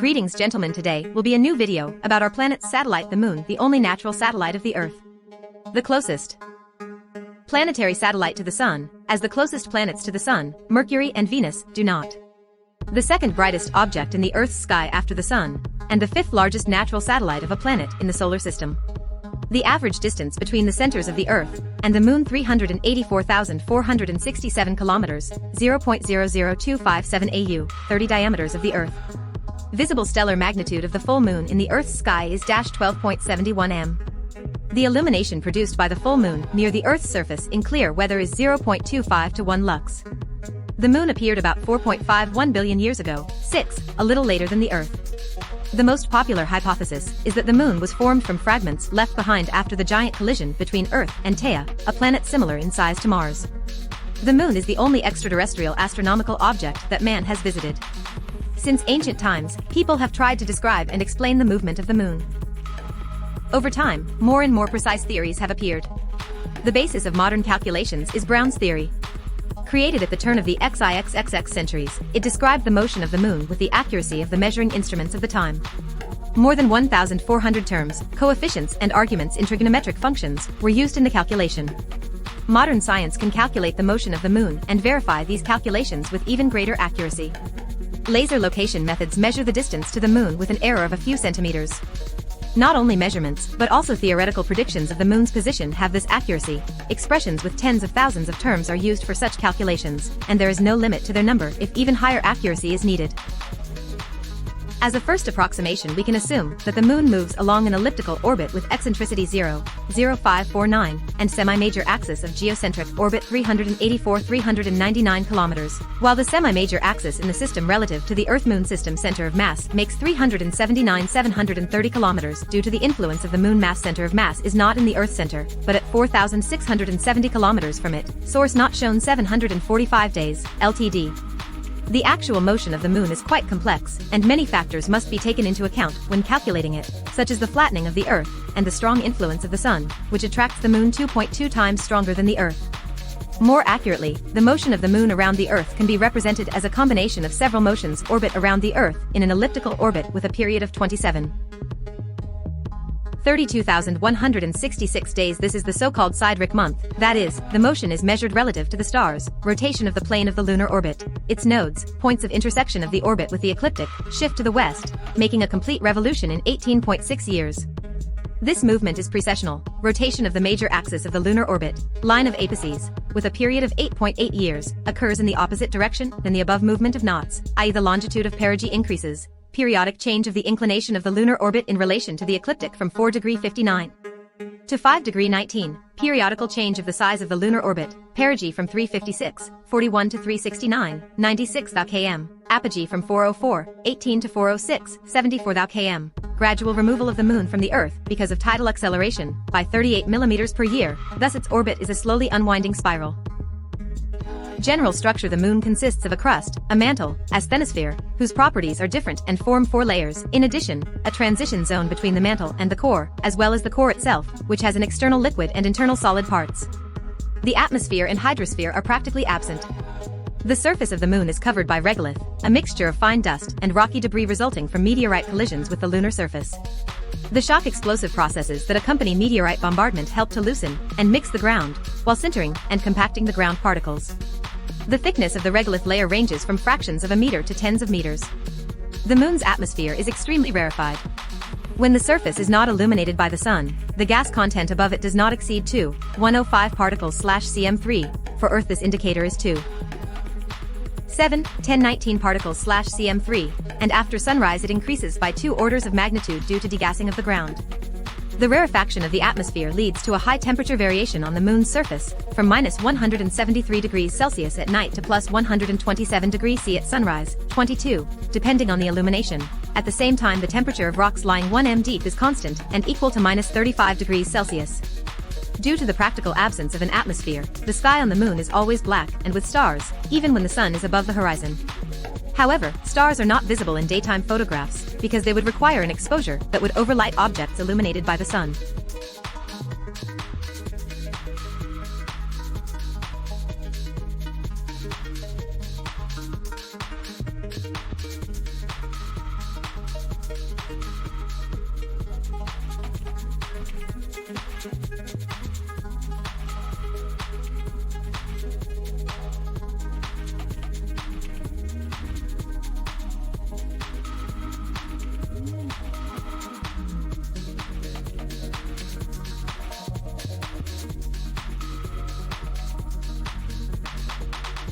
Greetings gentlemen, today will be a new video about our planet's satellite, the Moon, the only natural satellite of the Earth. The closest planetary satellite to the Sun, as the closest planets to the Sun, Mercury and Venus, do not. The second brightest object in the Earth's sky after the Sun, and the fifth largest natural satellite of a planet in the solar system. The average distance between the centers of the Earth and the Moon 384,467 kilometers, 0.00257 AU, 30 diameters of the Earth. Visible stellar magnitude of the full moon in the Earth's sky is 12.71 m. The illumination produced by the full moon near the Earth's surface in clear weather is 0.25 to 1 lux. The moon appeared about 4.51 billion years ago, a little later than the Earth. The most popular hypothesis is that the moon was formed from fragments left behind after the giant collision between Earth and Theia, a planet similar in size to Mars. The moon is the only extraterrestrial astronomical object that man has visited. Since ancient times, people have tried to describe and explain the movement of the moon. Over time, more and more precise theories have appeared. The basis of modern calculations is Brown's theory. Created at the turn of the XIXXX centuries, it described the motion of the moon with the accuracy of the measuring instruments of the time. More than 1,400 terms, coefficients and arguments in trigonometric functions were used in the calculation. Modern science can calculate the motion of the moon and verify these calculations with even greater accuracy. Laser location methods measure the distance to the moon with an error of a few centimeters. Not only measurements, but also theoretical predictions of the moon's position have this accuracy. Expressions with tens of thousands of terms are used for such calculations, and there is no limit to their number if even higher accuracy is needed. As a first approximation, we can assume that the moon moves along an elliptical orbit with eccentricity 0.0549 and semi-major axis of geocentric orbit 399 kilometers, while the semi-major axis in the system relative to the Earth-Moon system center of mass makes 379,730 kilometers due to the influence of the moon mass center of mass is not in the Earth center, but at 4,670 kilometers from it. Source not shown 745 days, LTD. The actual motion of the moon is quite complex, and many factors must be taken into account when calculating it, such as the flattening of the Earth and the strong influence of the Sun, which attracts the moon 2.2 times stronger than the Earth. More accurately, the motion of the moon around the Earth can be represented as a combination of several motions orbit around the Earth in an elliptical orbit with a period of 32,166 days. This is the so-called Sideric month, that is, the motion is measured relative to the stars' rotation of the plane of the lunar orbit. Its nodes, points of intersection of the orbit with the ecliptic, shift to the west, making a complete revolution in 18.6 years. This movement is precessional, rotation of the major axis of the lunar orbit, line of apices, with a period of 8.8 years, occurs in the opposite direction than the above movement of knots, i.e. the longitude of perigee increases. Periodic change of the inclination of the lunar orbit in relation to the ecliptic from 4°59 to 5°19, periodical change of the size of the lunar orbit, perigee from 356.41 to 369.96 km, apogee from 404.18 to 406.74 km, gradual removal of the moon from the Earth because of tidal acceleration by 38 mm per year, thus its orbit is a slowly unwinding spiral. General structure: the moon consists of a crust, a mantle, asthenosphere, whose properties are different and form 4 layers. In addition, a transition zone between the mantle and the core, as well as the core itself, which has an external liquid and internal solid parts. The atmosphere and hydrosphere are practically absent. The surface of the moon is covered by regolith, a mixture of fine dust and rocky debris resulting from meteorite collisions with the lunar surface. The shock explosive processes that accompany meteorite bombardment help to loosen and mix the ground, while sintering and compacting the ground particles. The thickness of the regolith layer ranges from fractions of a meter to tens of meters. The moon's atmosphere is extremely rarefied. When the surface is not illuminated by the sun, the gas content above it does not exceed 2,105 particles/cm3. For Earth, this indicator is 2,71019 particles/cm3, and after sunrise it increases by 2 orders of magnitude due to degassing of the ground. The rarefaction of the atmosphere leads to a high temperature variation on the moon's surface, from -173°C at night to +127°C at sunrise, 22, depending on the illumination. At the same time, the temperature of rocks lying 1 m deep is constant and equal to -35°C. Due to the practical absence of an atmosphere, the sky on the moon is always black and with stars, even when the sun is above the horizon. However, stars are not visible in daytime photographs because they would require an exposure that would overlight objects illuminated by the sun.